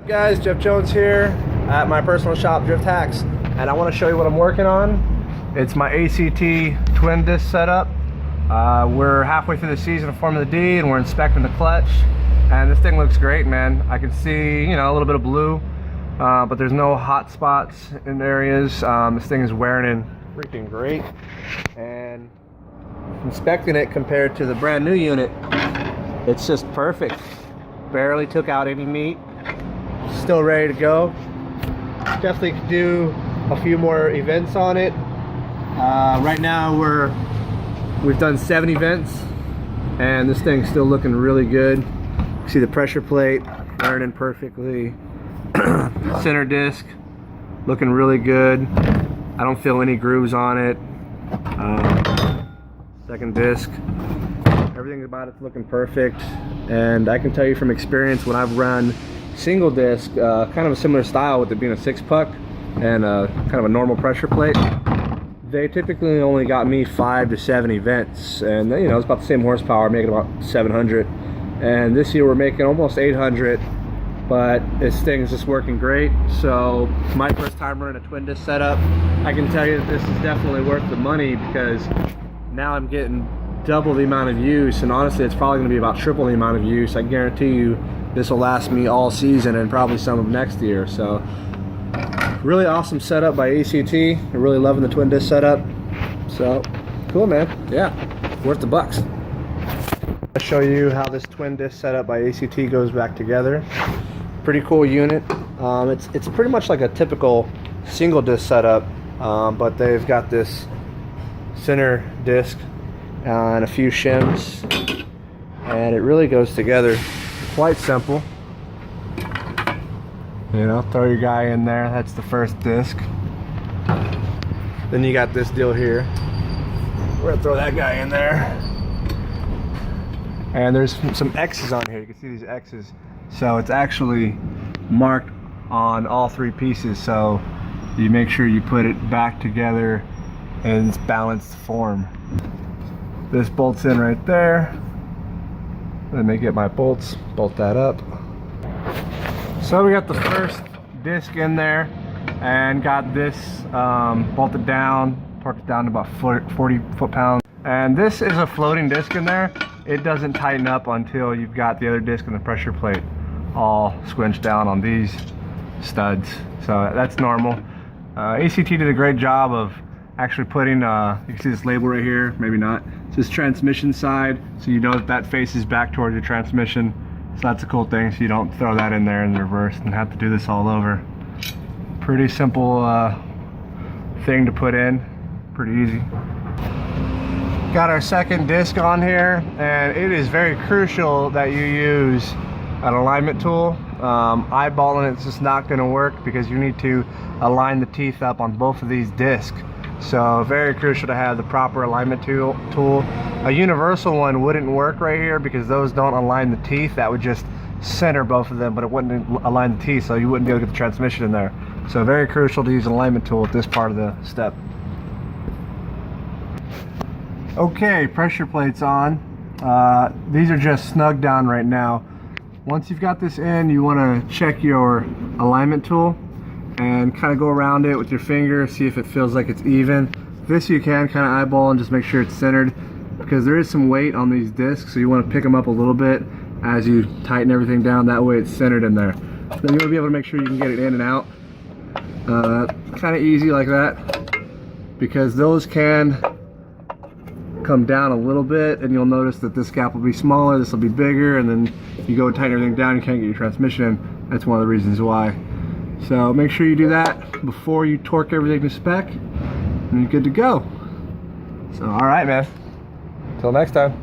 Guys, Jeff Jones here at my personal shop, Drift Hacks, and I want to show you what I'm working on. It's my ACT twin disc setup. We're halfway through the season of Formula D, and we're inspecting the clutch, and this thing looks great, man. I can see, you know, a little bit of blue, but there's no hot spots in areas. This thing is wearing in freaking great, and inspecting it compared to the brand new unit, it's just perfect. Barely took out any meat. Still ready to go. Definitely could do a few more events on it. Right now we've done 7 events, and this thing's still looking really good. You see the pressure plate burning perfectly. Center disc looking really good. I don't feel any grooves on it. Second disc, everything about it's looking perfect, and I can tell you from experience, when I've run single disc, kind of a similar style with it being a 6-puck and kind of a normal pressure plate, they typically only got me 5 to 7 events, and you know, it's about the same horsepower, making about 700, and this year we're making almost 800, but this thing is just working great. So my first time running a twin disc setup, I can tell you that this is definitely worth the money, because now I'm getting double the amount of use, and honestly it's probably going to be about triple the amount of use. I guarantee you this will last me all season and probably some of next year. So really awesome setup by ACT. I'm really loving the twin disc setup. So cool, man. Yeah, worth the bucks. I'll show you how this twin disc setup by ACT goes back together. Pretty cool unit. It's pretty much like a typical single disc setup, but they've got this center disc and a few shims, and it really goes together quite simple. You know, throw your guy in there, that's the first disc. Then you got this deal here. We're gonna throw that guy in there, and there's some X's on here. You can see these X's, so it's actually marked on all 3 pieces, so you make sure you put it back together in its balanced form. This bolts in right there. Let me get my bolts, bolt that up. So we got the first disc in there, and got this bolted down, torqued down to about 40 foot-pounds. And this is a floating disc in there. It doesn't tighten up until you've got the other disc and the pressure plate all squinched down on these studs. So that's normal. ACT did a great job of actually putting, you can see this label right here, maybe not. It's this transmission side, so you know that that faces back towards your transmission. So that's a cool thing, so you don't throw that in there in the reverse and have to do this all over. Pretty simple thing to put in, pretty easy. Got our second disc on here, and it is very crucial that you use an alignment tool. Eyeballing it's just not going to work, because you need to align the teeth up on both of these discs. So very crucial to have the proper alignment tool. A universal one wouldn't work right here, because those don't align the teeth. That would just center both of them, but it wouldn't align the teeth, so you wouldn't be able to get the transmission in there. So very crucial to use an alignment tool at this part of the step. Okay, pressure plates on. These are just snug down right now. Once you've got this in, you want to check your alignment tool and kind of go around it with your finger, see if it feels like it's even. This you can kind of eyeball and just make sure it's centered, because there is some weight on these discs, so you want to pick them up a little bit as you tighten everything down. That way it's centered in there. Then you want to be able to make sure you can get it in and out. Kind of easy like that, because those can come down a little bit, and you'll notice that this gap will be smaller, this will be bigger, and then you go and tighten everything down, you can't get your transmission in. That's one of the reasons why. So make sure you do that before you torque everything to spec, and you're good to go. So all right, man, till next time.